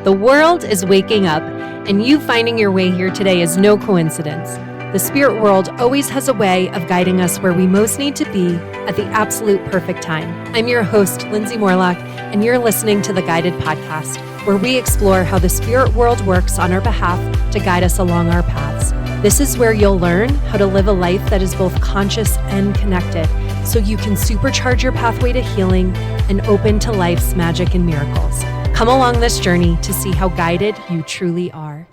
The world is waking up, and you finding your way here today is no coincidence. The spirit world always has a way of guiding us where we most need to be at the absolute perfect time. I'm your host, Lindsay Morlock, and you're listening to the Guided Podcast, where we explore how the spirit world works on our behalf to guide us along our paths. This is where you'll learn how to live a life that is both conscious and connected, so you can supercharge your pathway to healing and open to life's magic and miracles. Come along this journey to see how guided you truly are.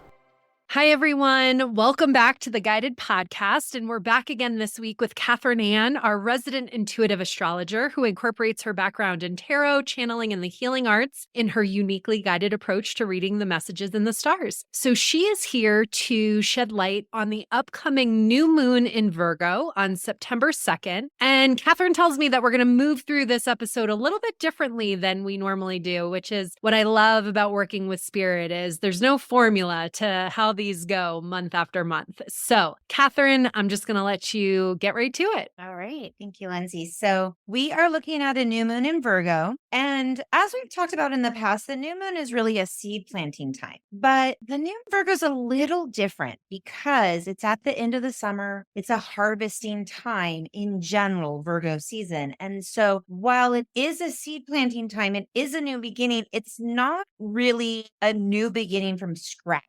Hi, everyone. Welcome back to the Guided Podcast. And we're back again this week with Catherine Ann, our resident intuitive astrologer, who incorporates her background in tarot, channeling, and the healing arts in her uniquely guided approach to reading the messages in the stars. So she is here to shed light on the upcoming new moon in Virgo on September 2nd. And Catherine tells me that we're going to move through this episode a little bit differently than we normally do, which is what I love about working with spirit is there's no formula to how these go month after month. So, Catherine, I'm just going to let you get right to it. All right. Thank you, Lindsay. So we are looking at a new moon in Virgo. And as we've talked about in the past, the new moon is really a seed planting time. But the new Virgo is a little different because it's at the end of the summer. It's a harvesting time in general, Virgo season. And so while it is a seed planting time, it is a new beginning. It's not really a new beginning from scratch.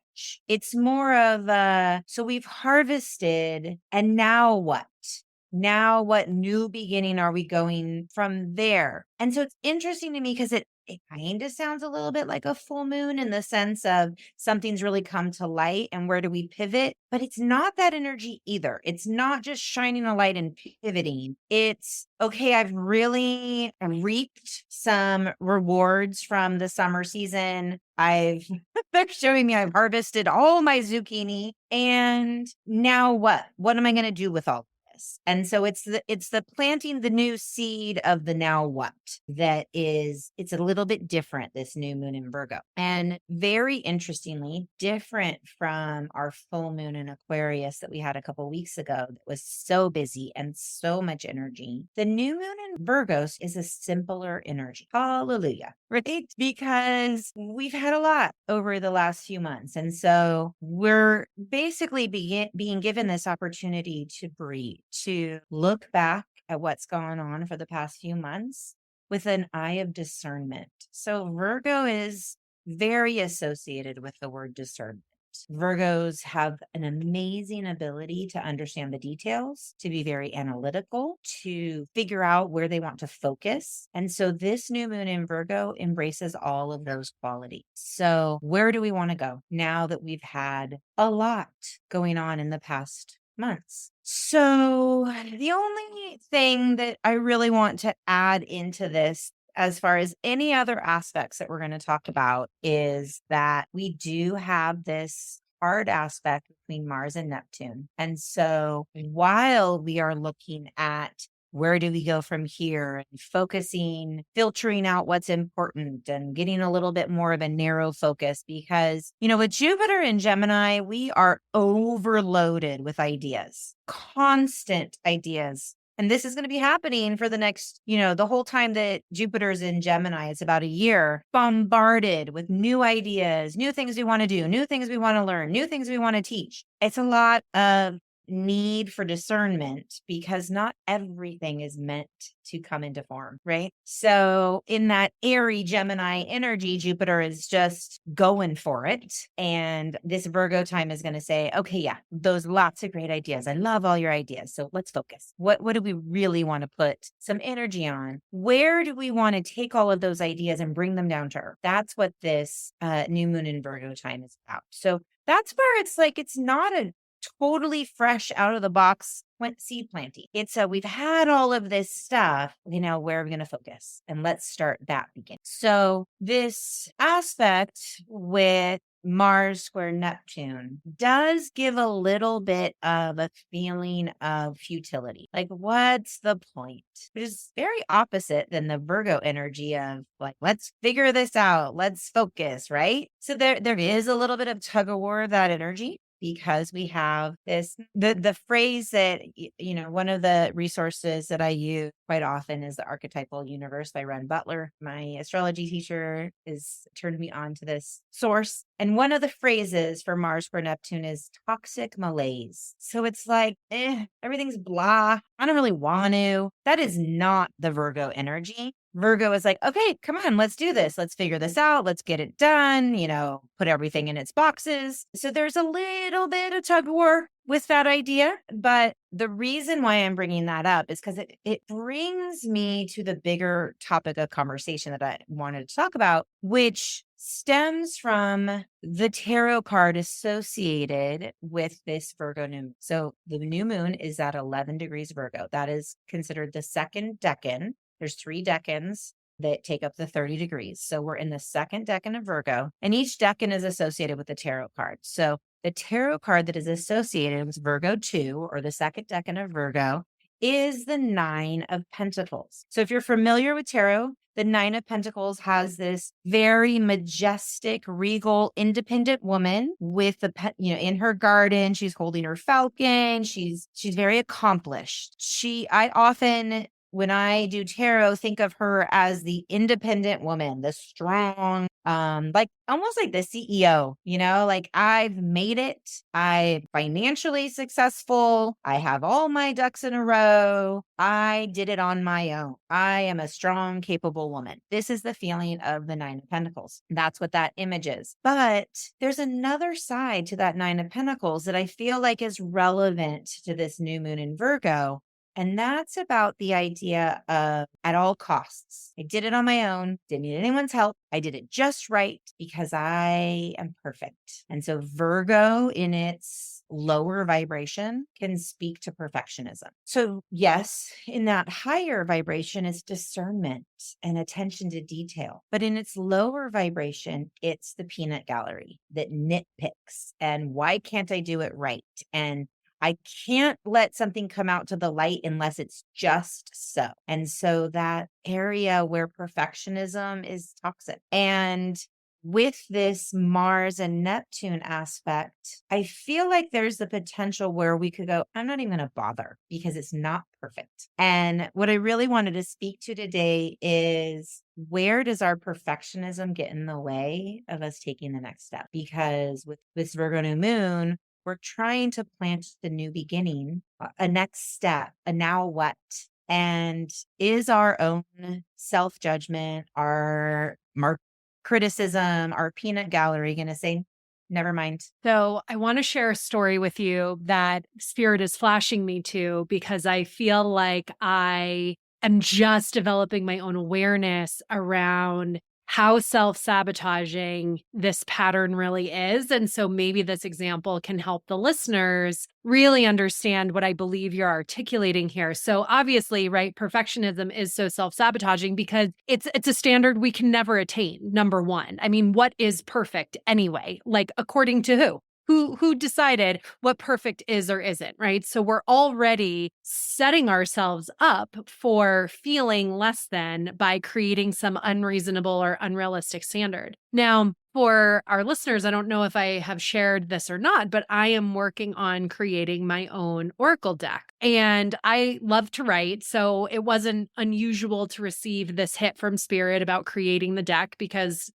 It's more of so we've harvested and now what? Now what new beginning are we going from there? And so it's interesting to me because it kind of sounds a little bit like a full moon in the sense of something's really come to light and where do we pivot? But it's not that energy either. It's not just shining a light and pivoting. It's, okay, I've really reaped some rewards from the summer season. They're showing me I've harvested all my zucchini. And now what? What am I going to do with all? And so it's the planting the new seed of the now what it's a little bit different, this new moon in Virgo. And very interestingly, different from our full moon in Aquarius that we had a couple weeks ago that was so busy and so much energy. The new moon in Virgos is a simpler energy. Hallelujah. Right? Because we've had a lot over the last few months. And so we're basically being given this opportunity to breathe, to look back at what's gone on for the past few months with an eye of discernment. So Virgo is very associated with the word discernment. Virgos have an amazing ability to understand the details, to be very analytical, to figure out where they want to focus. And so this new moon in Virgo embraces all of those qualities. So where do we want to go now that we've had a lot going on in the past months? So the only thing that I really want to add into this as far as any other aspects that we're going to talk about is that we do have this hard aspect between Mars and Neptune. And so while we are looking at where do we go from here and focusing, filtering out what's important and getting a little bit more of a narrow focus because, with Jupiter and Gemini, we are overloaded with ideas, constant ideas. And this is going to be happening for the next, the whole time that Jupiter's in Gemini, it's about a year, bombarded with new ideas, new things we want to do, new things we want to learn, new things we want to teach. It's a lot of need for discernment because not everything is meant to come into form, right? So in that airy Gemini energy, Jupiter is just going for it. And this Virgo time is going to say, okay, yeah, those lots of great ideas. I love all your ideas. So let's focus. What do we really want to put some energy on? Where do we want to take all of those ideas and bring them down to earth? That's what this new moon in Virgo time is about. So that's where it's like, it's not a totally fresh out of the box seed planting. It's we've had all of this stuff, where are we going to focus? And let's start that beginning. So this aspect with Mars square Neptune does give a little bit of a feeling of futility. Like, what's the point? Which is very opposite than the Virgo energy of like, let's figure this out. Let's focus, right? So there is a little bit of tug of war of that energy. because we have this, the phrase that, one of the resources that I use quite often is The Archetypal Universe by Ren Butler. My astrology teacher has turned me on to this source. And one of the phrases for Mars square Neptune is toxic malaise. So it's like, everything's blah. I don't really want to. That is not the Virgo energy. Virgo is like, okay, come on, let's do this. Let's figure this out. Let's get it done, put everything in its boxes. So there's a little bit of tug of war with that idea. But the reason why I'm bringing that up is because it brings me to the bigger topic of conversation that I wanted to talk about, which stems from the tarot card associated with this Virgo new moon. So the new moon is at 11 degrees Virgo. That is considered the second decan. There's 3 decans that take up the 30 degrees. So we're in the second decan of Virgo, and each decan is associated with the tarot card. So the tarot card that is associated with Virgo 2, or the second decan of Virgo, is the Nine of Pentacles. So if you're familiar with tarot, the Nine of Pentacles has this very majestic, regal, independent woman with in her garden. She's holding her falcon. She's very accomplished. I often, when I do tarot, think of her as the independent woman, the strong, like almost like the CEO, like I've made it. I'm financially successful. I have all my ducks in a row. I did it on my own. I am a strong, capable woman. This is the feeling of the Nine of Pentacles. That's what that image is. But there's another side to that Nine of Pentacles that I feel like is relevant to this new moon in Virgo. And that's about the idea of at all costs. I did it on my own, didn't need anyone's help. I did it just right because I am perfect. And so Virgo in its lower vibration can speak to perfectionism. So yes, in that higher vibration is discernment and attention to detail. But in its lower vibration, it's the peanut gallery that nitpicks. And why can't I do it right? And I can't let something come out to the light unless it's just so. And so that area where perfectionism is toxic. And with this Mars and Neptune aspect, I feel like there's the potential where we could go, I'm not even going to bother because it's not perfect. And what I really wanted to speak to today is, where does our perfectionism get in the way of us taking the next step? Because with this Virgo new moon, we're trying to plant the new beginning, a next step, a now what? And is our own self-judgment, our criticism, our peanut gallery going to say, never mind? So I want to share a story with you that Spirit is flashing me to, because I feel like I am just developing my own awareness around how self-sabotaging this pattern really is. And so maybe this example can help the listeners really understand what I believe you're articulating here. So obviously, right, perfectionism is so self-sabotaging because it's a standard we can never attain, number one. I mean, what is perfect anyway? Like, according to who? Who decided what perfect is or isn't, right? So we're already setting ourselves up for feeling less than by creating some unreasonable or unrealistic standard. Now, for our listeners, I don't know if I have shared this or not, but I am working on creating my own Oracle deck. And I love to write, so it wasn't unusual to receive this hit from Spirit about creating the deck because,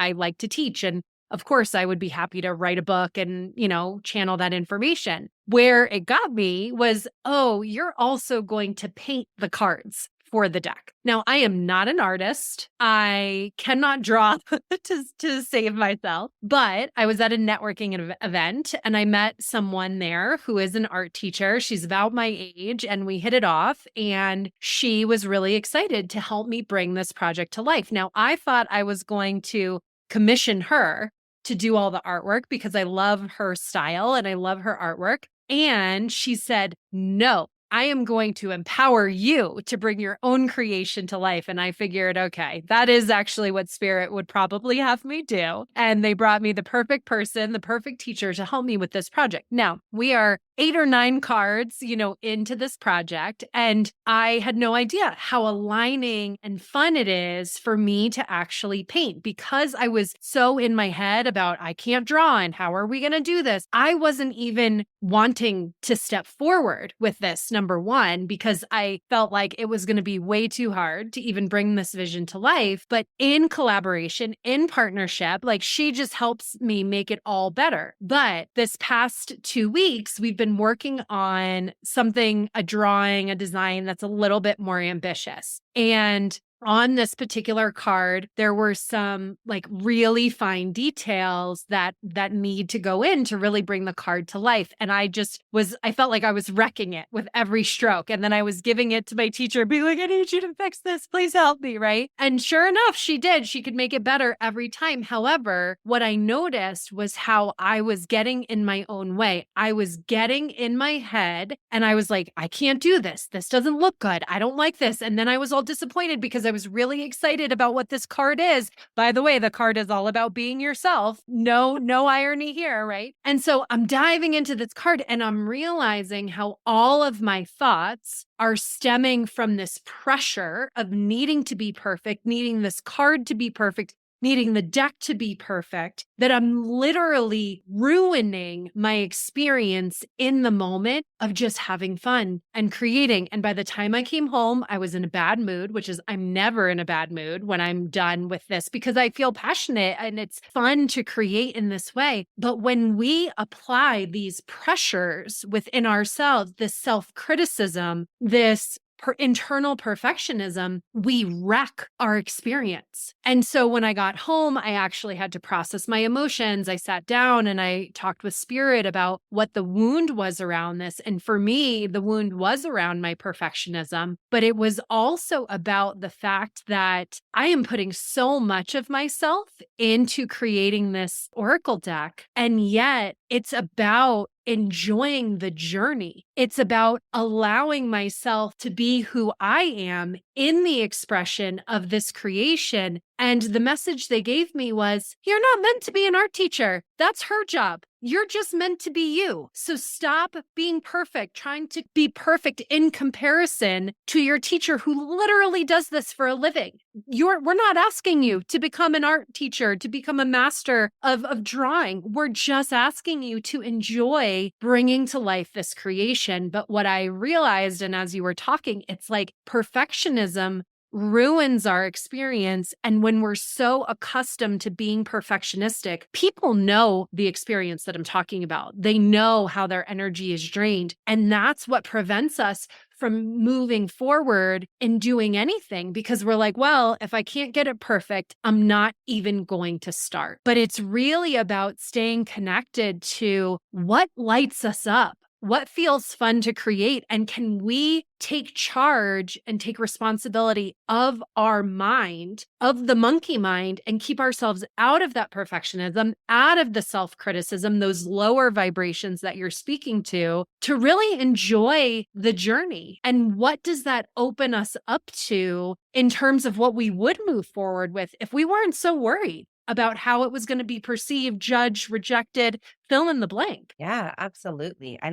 I like to teach, and of course, I would be happy to write a book and, channel that information. Where it got me was, oh, you're also going to paint the cards for the deck. Now, I am not an artist. I cannot draw to save myself, but I was at a networking event and I met someone there who is an art teacher. She's about my age and we hit it off, and she was really excited to help me bring this project to life. Now, I thought I was going to commission her to do all the artwork because I love her style and I love her artwork. And she said, no, I am going to empower you to bring your own creation to life. And I figured, okay, that is actually what Spirit would probably have me do. And they brought me the perfect person, the perfect teacher to help me with this project. Now, we are 8 or 9 cards, into this project. And I had no idea how aligning and fun it is for me to actually paint because I was so in my head about I can't draw and how are we going to do this? I wasn't even wanting to step forward with this, number one, because I felt like it was going to be way too hard to even bring this vision to life. But in collaboration, in partnership, like she just helps me make it all better. But this past 2 weeks, we've been working on something, a drawing, a design that's a little bit more ambitious. And on this particular card, there were some like really fine details that need to go in to really bring the card to life. And I felt like I was wrecking it with every stroke. And then I was giving it to my teacher, being like, I need you to fix this. Please help me. Right. And sure enough, she did. She could make it better every time. However, what I noticed was how I was getting in my own way. I was getting in my head and I was like, I can't do this. This doesn't look good. I don't like this. And then I was all disappointed because I was really excited about what this card is. By the way, the card is all about being yourself. No irony here, right? And so I'm diving into this card and I'm realizing how all of my thoughts are stemming from this pressure of needing to be perfect, needing this card to be perfect, needing the deck to be perfect, that I'm literally ruining my experience in the moment of just having fun and creating. And by the time I came home, I was in a bad mood, which is I'm never in a bad mood when I'm done with this because I feel passionate and it's fun to create in this way. But when we apply these pressures within ourselves, this self-criticism, this internal perfectionism, we wreck our experience. And so when I got home, I actually had to process my emotions. I sat down and I talked with spirit about what the wound was around this. And for me, the wound was around my perfectionism, but it was also about the fact that I am putting so much of myself into creating this oracle deck. And yet it's about enjoying the journey. It's about allowing myself to be who I am in the expression of this creation. And the message they gave me was, you're not meant to be an art teacher. That's her job. You're just meant to be you. So stop being perfect, trying to be perfect in comparison to your teacher who literally does this for a living. We're not asking you to become an art teacher, to become a master of drawing. We're just asking you to enjoy bringing to life this creation. But what I realized, and as you were talking, it's like perfectionism ruins our experience. And when we're so accustomed to being perfectionistic, people know the experience that I'm talking about. They know how their energy is drained. And that's what prevents us from moving forward and doing anything because we're like, well, if I can't get it perfect, I'm not even going to start. But it's really about staying connected to what lights us up. What feels fun to create? And can we take charge and take responsibility of our mind, of the monkey mind, and keep ourselves out of that perfectionism, out of the self-criticism, those lower vibrations that you're speaking to really enjoy the journey? And what does that open us up to in terms of what we would move forward with if we weren't so worried about how it was going to be perceived, judged, rejected, fill in the blank? Yeah, absolutely. I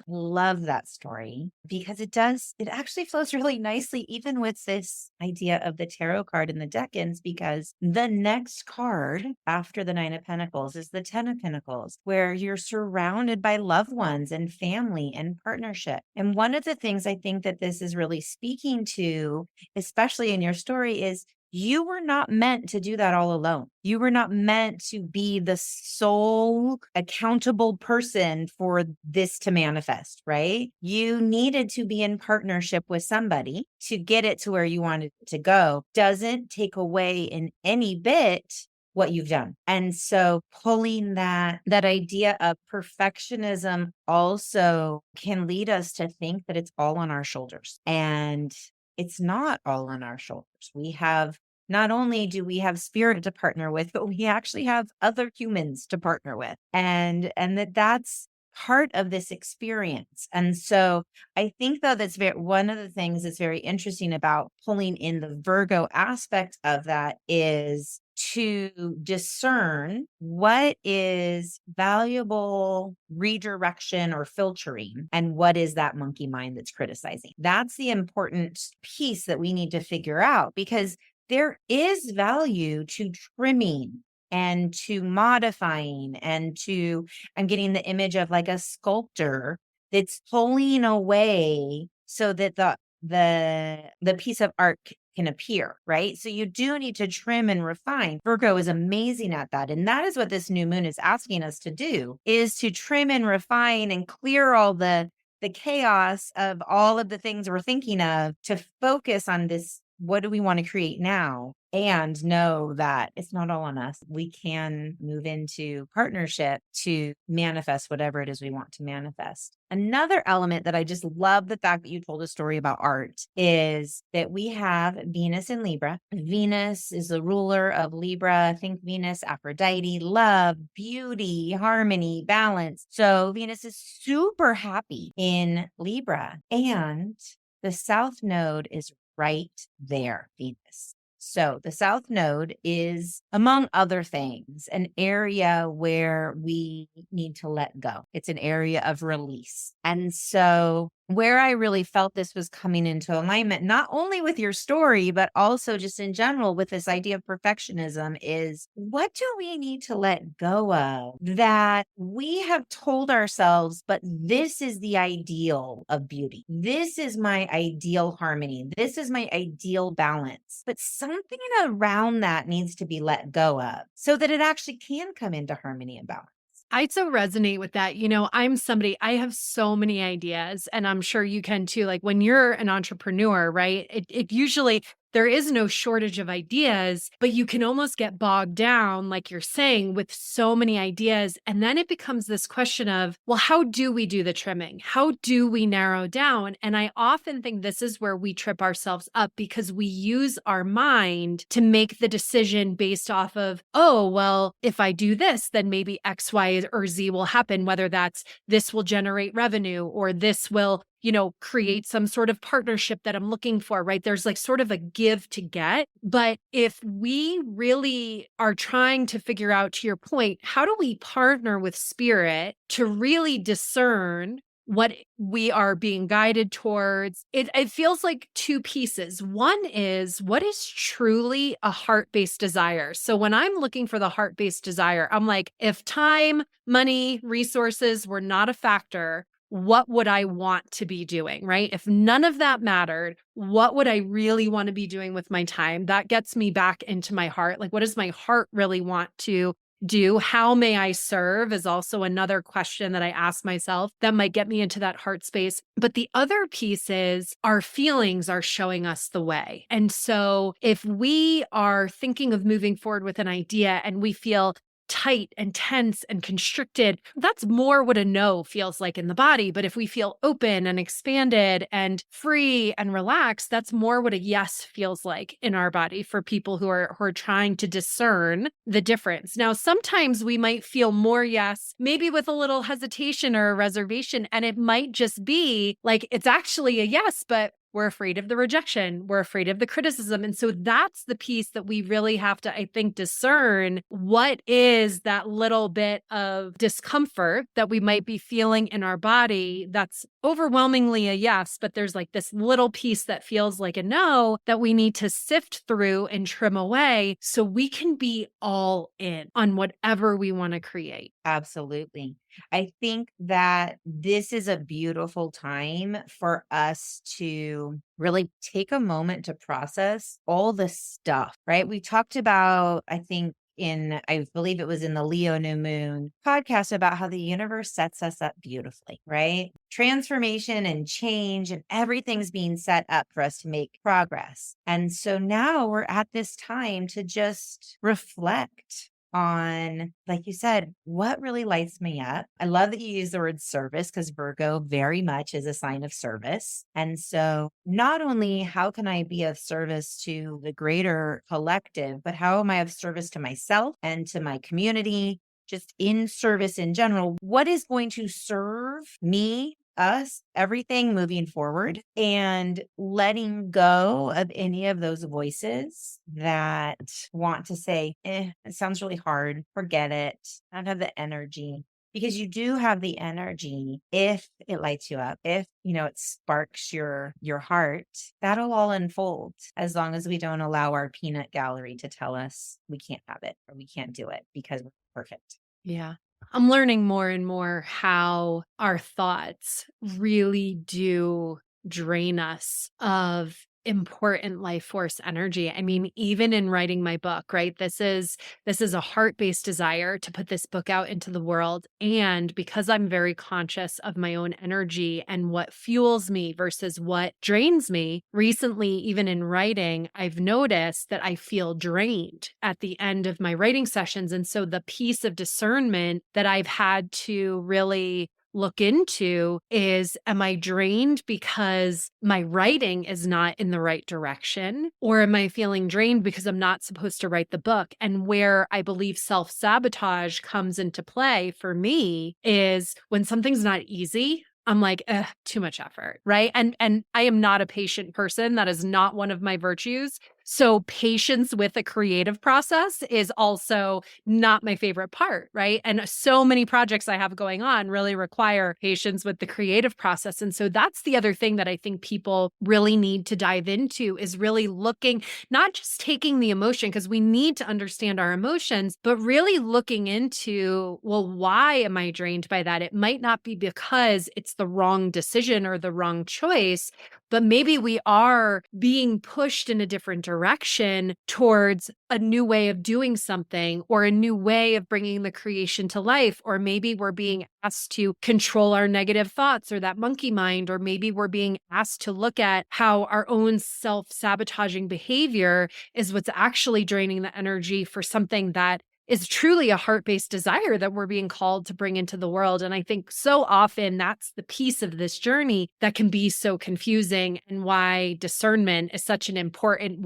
love that story because it actually flows really nicely, even with this idea of the tarot card and the decans, because the next card after the Nine of Pentacles is the Ten of Pentacles, where you're surrounded by loved ones and family and partnership. And one of the things I think that this is really speaking to, especially in your story, is you were not meant to do that all alone. You were not meant to be the sole accountable person for this to manifest, right? You needed to be in partnership with somebody to get it to where you wanted it to go. Doesn't take away in any bit what you've done. And so pulling that idea of perfectionism also can lead us to think that it's all on our shoulders. And it's not all on our shoulders. Not only do we have spirit to partner with, but we actually have other humans to partner with. And that's part of this experience. And so I think though one of the things that's very interesting about pulling in the Virgo aspect of that is to discern what is valuable redirection or filtering and what is that monkey mind that's criticizing. That's the important piece that we need to figure out, because there is value to trimming and to modifying and to, I'm getting the image of like a sculptor that's pulling away so that the piece of art can appear, right? So you do need to trim and refine. Virgo is amazing at that. And that is what this new moon is asking us to do, is to trim and refine and clear all the chaos of all of the things we're thinking of, to focus on this. What do we want to create now? And know that it's not all on us. We can move into partnership to manifest whatever it is we want to manifest. Another element that I just love the fact that you told a story about art is that we have Venus in Libra. Venus is the ruler of Libra. Think Venus, Aphrodite, love, beauty, harmony, balance. So Venus is super happy in Libra. And the South Node is right there, Venus. So the South Node is, among other things, an area where we need to let go. It's an area of release. And so where I really felt this was coming into alignment, not only with your story, but also just in general with this idea of perfectionism, is what do we need to let go of that we have told ourselves, but this is the ideal of beauty. This is my ideal harmony. This is my ideal balance. But something around that needs to be let go of so that it actually can come into harmony and balance. I so resonate with that. I'm somebody, I have so many ideas, and I'm sure you can too. Like when you're an entrepreneur, right? It usually, there is no shortage of ideas, but you can almost get bogged down, like you're saying, with so many ideas. And then it becomes this question of, well, how do we do the trimming? How do we narrow down? And I often think this is where we trip ourselves up, because we use our mind to make the decision based off of, oh, well, if I do this, then maybe X, Y, or Z will happen, whether that's this will generate revenue or this will create some sort of partnership that I'm looking for, right? There's like sort of a give to get. But if we really are trying to figure out, to your point, how do we partner with spirit to really discern what we are being guided towards? It feels like two pieces. One is, what is truly a heart-based desire? So when I'm looking for the heart-based desire, I'm like, if time, money, resources were not a factor, what would I want to be doing, right? If none of that mattered, what would I really want to be doing with my time? That gets me back into my heart. Like, what does my heart really want to do? How may I serve is also another question that I ask myself that might get me into that heart space. But the other piece is, our feelings are showing us the way. And so if we are thinking of moving forward with an idea and we feel tight and tense and constricted, that's more what a no feels like in the body. But if we feel open and expanded and free and relaxed, that's more what a yes feels like in our body, for people who are trying to discern the difference. Now, sometimes we might feel more yes, maybe with a little hesitation or a reservation, and it might just be like, it's actually a yes, but we're afraid of the rejection. We're afraid of the criticism. And so that's the piece that we really have to, I think, discern. What is that little bit of discomfort that we might be feeling in our body that's overwhelmingly a yes, but there's like this little piece that feels like a no that we need to sift through and trim away so we can be all in on whatever we want to create. Absolutely. I think that this is a beautiful time for us to really take a moment to process all the stuff, right? We talked about, I think, I believe it was in the Leo New Moon podcast, about how the universe sets us up beautifully, right? Transformation and change, and everything's being set up for us to make progress. And so now we're at this time to just reflect on, like you said, what really lights me up. I love that you use the word service, because Virgo very much is a sign of service. And so not only how can I be of service to the greater collective, but how am I of service to myself and to my community, just in service in general? What is going to serve me us, everything moving forward and letting go of any of those voices that want to say, it sounds really hard. Forget it. I don't have the energy. Because you do have the energy if it lights you up, if it sparks your heart, that'll all unfold as long as we don't allow our peanut gallery to tell us we can't have it or we can't do it because we're perfect. Yeah. I'm learning more and more how our thoughts really do drain us of important life force energy. I mean, even in writing my book, right? This is a heart-based desire to put this book out into the world, and because I'm very conscious of my own energy and what fuels me versus what drains me, recently even in writing, I've noticed that I feel drained at the end of my writing sessions, and so the piece of discernment that I've had to really look into is, am I drained because my writing is not in the right direction? Or am I feeling drained because I'm not supposed to write the book? And where I believe self-sabotage comes into play for me is when something's not easy. I'm like, too much effort, right? And I am not a patient person. That is not one of my virtues. So patience with a creative process is also not my favorite part, right? And so many projects I have going on really require patience with the creative process. And so that's the other thing that I think people really need to dive into is really looking, not just taking the emotion, because we need to understand our emotions, but really looking into, well, why am I drained by that? It might not be because it's the wrong decision or the wrong choice, but maybe we are being pushed in a different direction towards a new way of doing something or a new way of bringing the creation to life. Or maybe we're being asked to control our negative thoughts or that monkey mind, or maybe we're being asked to look at how our own self-sabotaging behavior is what's actually draining the energy for something that is truly a heart-based desire that we're being called to bring into the world. And I think so often that's the piece of this journey that can be so confusing, and why discernment is such an important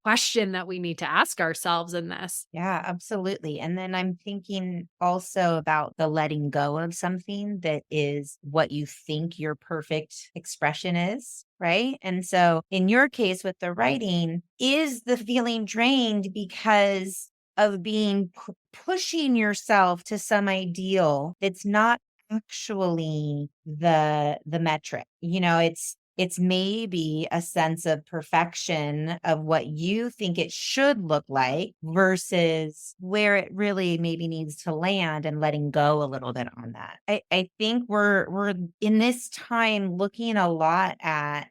question that we need to ask ourselves in this. Yeah, absolutely. And then I'm thinking also about the letting go of something that is what you think your perfect expression is. Right. And so in your case with the writing, is the feeling drained because of being pushing yourself to some ideal that's not actually the metric? It's maybe a sense of perfection of what you think it should look like versus where it really maybe needs to land, and letting go a little bit on that. I think we're in this time looking a lot at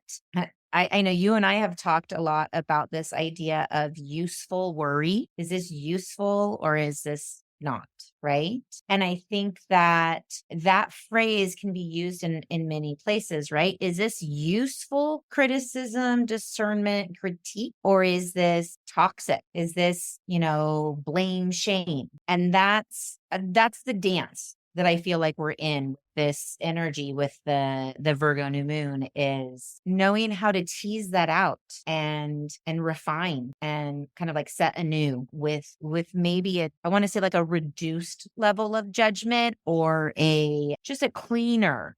I know you and I have talked a lot about this idea of useful worry. Is this useful or is this not? Right. And I think that that phrase can be used in many places, right? Is this useful criticism, discernment, critique, or is this toxic? Is this, blame, shame? And that's the dance that I feel like we're in. This energy with the Virgo new moon is knowing how to tease that out and refine and kind of like set anew with maybe I want to say like a reduced level of judgment, or just a cleaner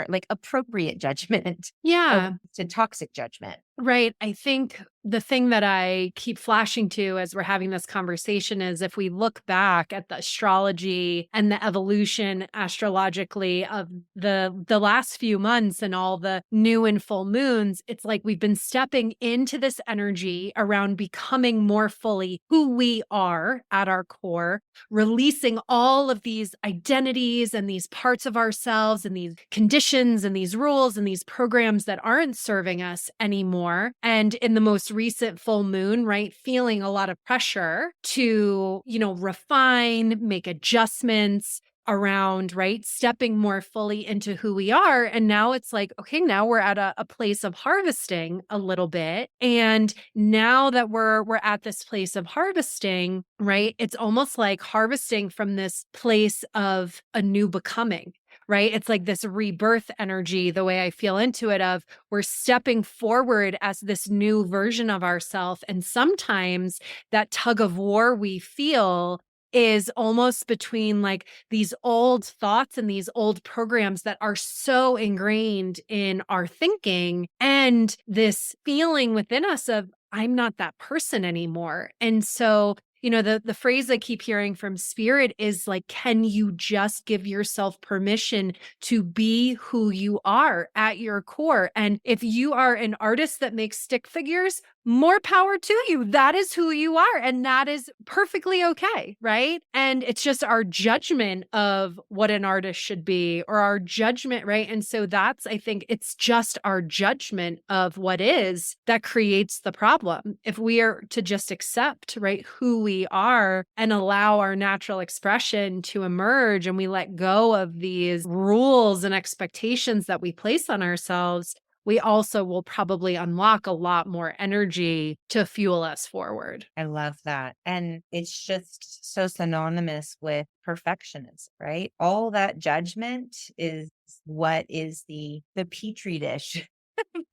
like appropriate judgment Yeah. to toxic judgment. Right. I think the thing that I keep flashing to as we're having this conversation is, if we look back at the astrology and the evolution astrologically of the last few months and all the new and full moons, it's like we've been stepping into this energy around becoming more fully who we are at our core, releasing all of these identities and these parts of ourselves and these conditions and these rules and these programs that aren't serving us anymore. And in the most recent full moon, right, feeling a lot of pressure to, refine, make adjustments around, right, stepping more fully into who we are. And now it's like, okay, now we're at a place of harvesting a little bit. And now that we're at this place of harvesting, right, it's almost like harvesting from this place of a new becoming. Right. It's like this rebirth energy, the way I feel into it, of we're stepping forward as this new version of ourselves. And sometimes that tug of war we feel is almost between like these old thoughts and these old programs that are so ingrained in our thinking and this feeling within us of, I'm not that person anymore. And so, the phrase I keep hearing from spirit is like, can you just give yourself permission to be who you are at your core? And if you are an artist that makes stick figures, more power to you. That is who you are. And that is perfectly okay. Right. And it's just our judgment of what an artist should be or our judgment. Right. And so I think it's just our judgment of what is that creates the problem. If we are to just accept, right, who we are and allow our natural expression to emerge and we let go of these rules and expectations that we place on ourselves, we also will probably unlock a lot more energy to fuel us forward. I love that. And it's just so synonymous with perfectionism, right? All that judgment is what is the petri dish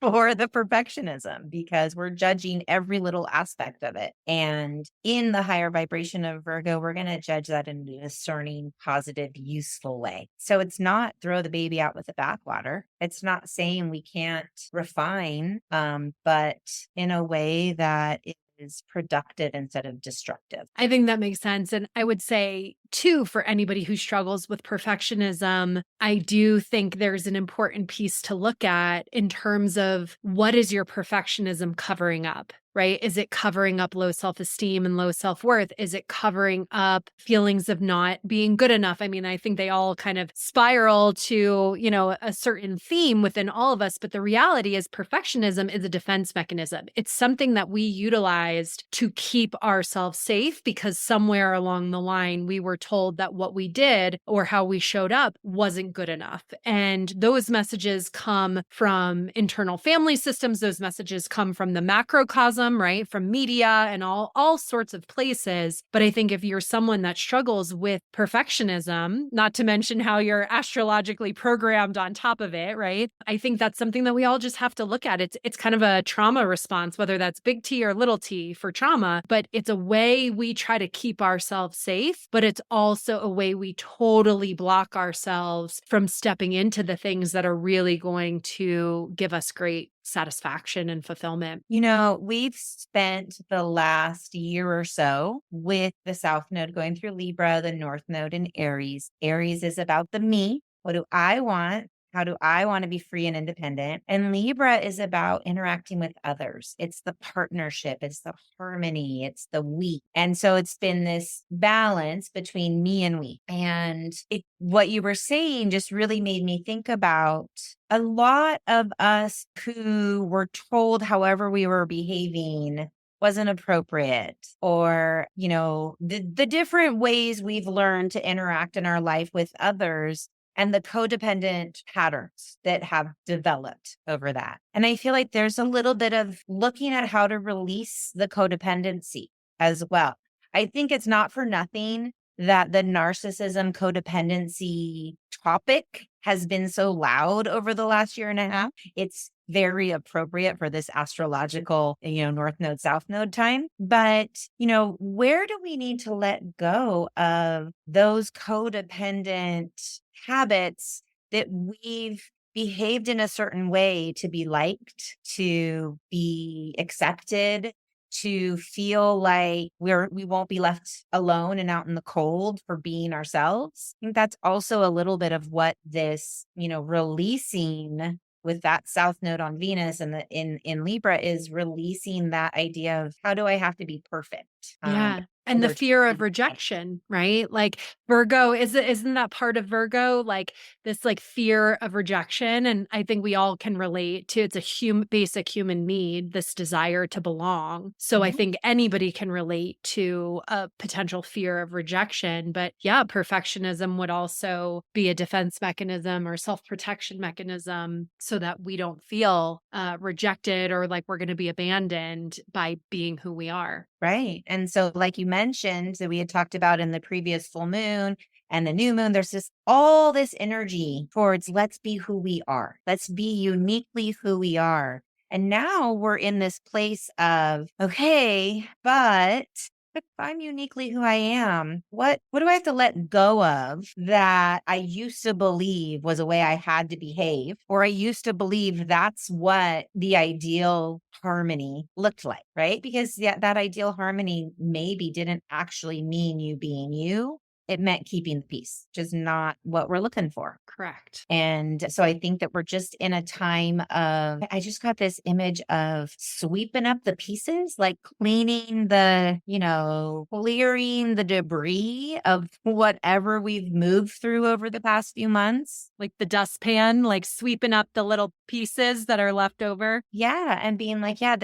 for the perfectionism, because we're judging every little aspect of it. And in the higher vibration of Virgo, we're going to judge that in a discerning, positive, useful way. So it's not throw the baby out with the bathwater. It's not saying we can't refine, but in a way that is productive instead of destructive. I think that makes sense. And I would say, too, for anybody who struggles with perfectionism, I do think there's an important piece to look at in terms of what is your perfectionism covering up? Right? Is it covering up low self-esteem and low self-worth? Is it covering up feelings of not being good enough? I mean, I think they all kind of spiral to, a certain theme within all of us. But the reality is perfectionism is a defense mechanism. It's something that we utilized to keep ourselves safe because somewhere along the line, we were told that what we did or how we showed up wasn't good enough. And those messages come from internal family systems. Those messages come from the macrocosm, right? From media and all sorts of places. But I think if you're someone that struggles with perfectionism, not to mention how you're astrologically programmed on top of it, right? I think that's something that we all just have to look at. It's kind of a trauma response, whether that's big T or little t for trauma, but it's a way we try to keep ourselves safe, but it's also a way we totally block ourselves from stepping into the things that are really going to give us great satisfaction and fulfillment. We've spent the last year or so with the South Node going through Libra, the North Node in Aries. Aries is about the me. What do I want? How do I want to be free and independent? And Libra is about interacting with others. It's the partnership, it's the harmony, it's the we. And so it's been this balance between me and we. And what you were saying just really made me think about a lot of us who were told however we were behaving wasn't appropriate, or, the different ways we've learned to interact in our life with others and the codependent patterns that have developed over that. And I feel like there's a little bit of looking at how to release the codependency as well. I think it's not for nothing that the narcissism codependency topic has been so loud over the last year and a half. It's very appropriate for this astrological, North Node, South Node time. But, where do we need to let go of those codependent habits that we've behaved in a certain way to be liked, to be accepted, to feel like we won't be left alone and out in the cold for being ourselves? I think that's also a little bit of what this, releasing with that South Node on Venus and in Libra is releasing that idea of how do I have to be perfect? Yeah. And the fear of rejection, right? Like Virgo, isn't that part of Virgo? Like this like fear of rejection. And I think we all can relate to, it's a basic human need, this desire to belong. So I think anybody can relate to a potential fear of rejection. But yeah, perfectionism would also be a defense mechanism or self-protection mechanism so that we don't feel rejected or like we're going to be abandoned by being who we are. Right. And so like you mentioned that we had talked about in the previous full moon and the new moon, there's all this energy towards let's be who we are. Let's be uniquely who we are. And now we're in this place of, okay, but if I'm uniquely who I am, what do I have to let go of that I used to believe was a way I had to behave, or I used to believe that's what the ideal harmony looked like, right? Because that ideal harmony maybe didn't actually mean you being you. It meant keeping the peace, which is not what we're looking for. Correct. And so I think that we're just in a time of, I just got this image of sweeping up the pieces, like cleaning clearing the debris of whatever we've moved through over the past few months. Like the dustpan, like sweeping up the little pieces that are left over. Yeah. And being like, yeah,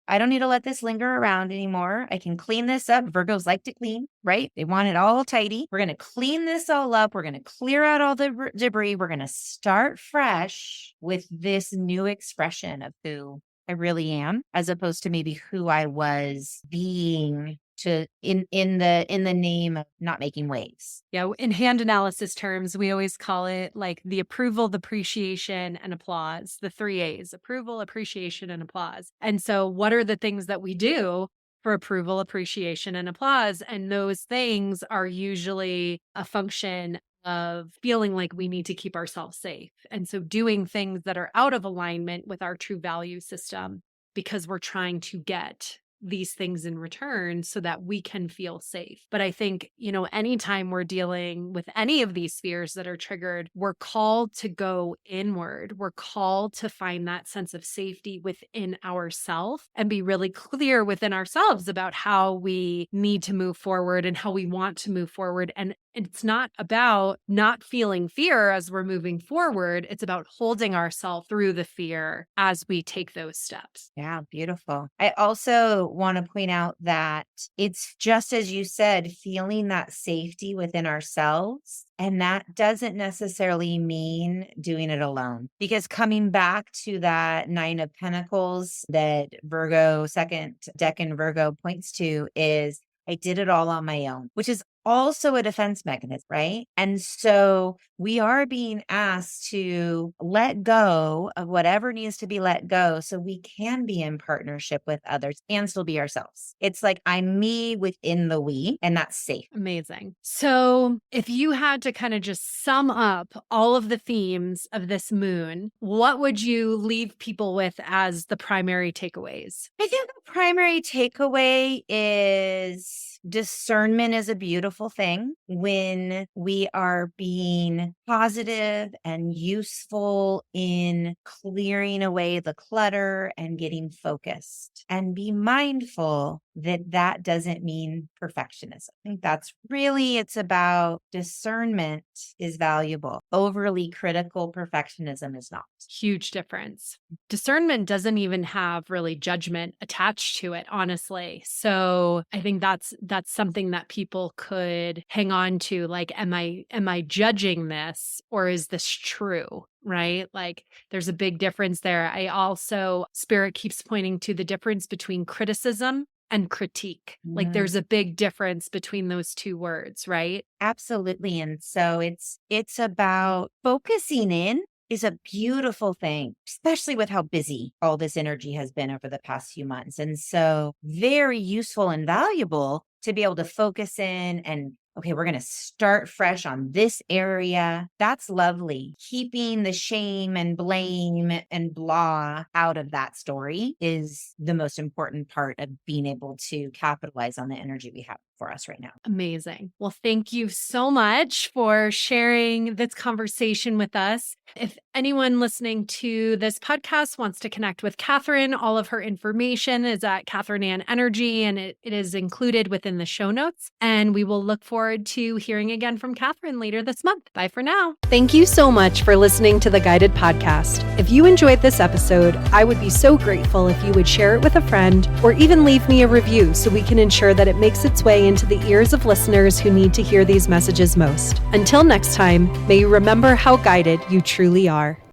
I don't need to let this linger around anymore. I can clean this up. Virgos like to clean, right? They want it all tidy. We're going to clean this all up. We're going to clear out all the debris. We're going to start fresh with this new expression of who I really am, as opposed to maybe who I was being in the name of not making waves. Yeah, in hand analysis terms, we always call it like the approval, the appreciation, and applause, the 3 A's: approval, appreciation, and applause. And so what are the things that we do for approval, appreciation, and applause? And those things are usually a function of feeling like we need to keep ourselves safe. And so doing things that are out of alignment with our true value system because we're trying to get these things in return so that we can feel safe. But I think, anytime we're dealing with any of these fears that are triggered, we're called to go inward. We're called to find that sense of safety within ourselves and be really clear within ourselves about how we need to move forward and how we want to move forward. And it's not about not feeling fear as we're moving forward. It's about holding ourselves through the fear as we take those steps. Yeah, beautiful. I also want to point out that it's just as you said, feeling that safety within ourselves. And that doesn't necessarily mean doing it alone, because coming back to that Nine of Pentacles that Virgo, second decan Virgo points to, is I did it all on my own, which is also a defense mechanism, right? And so we are being asked to let go of whatever needs to be let go so we can be in partnership with others and still be ourselves. It's like I'm me within the we, and that's safe. Amazing. So if you had to kind of just sum up all of the themes of this moon, what would you leave people with as the primary takeaways? I think the primary takeaway is discernment is a beautiful thing when we are being positive and useful in clearing away the clutter and getting focused. And be mindful that doesn't mean perfectionism. I think it's about discernment is valuable. Overly critical perfectionism is not. Huge difference. Discernment doesn't even have really judgment attached to it, honestly. So I think that's something that people could hang on to. Like, am I judging this, or is this true? Right? Like, there's a big difference there. Spirit keeps pointing to the difference between criticism and critique. Like, there's a big difference between those two words, right? Absolutely. And so it's about focusing in is a beautiful thing, especially with how busy all this energy has been over the past few months. And so very useful and valuable to be able to focus in and, okay, we're going to start fresh on this area. That's lovely. Keeping the shame and blame and blah out of that story is the most important part of being able to capitalize on the energy we have for us right now. Amazing. Well, thank you so much for sharing this conversation with us. If anyone listening to this podcast wants to connect with Catherine, all of her information is at Catherine Ann Energy, and it is included within the show notes. And we will look forward to hearing again from Catherine later this month. Bye for now. Thank you so much for listening to the Guided Podcast. If you enjoyed this episode, I would be so grateful if you would share it with a friend or even leave me a review so we can ensure that it makes its way into the ears of listeners who need to hear these messages most. Until next time, may you remember how guided you truly are.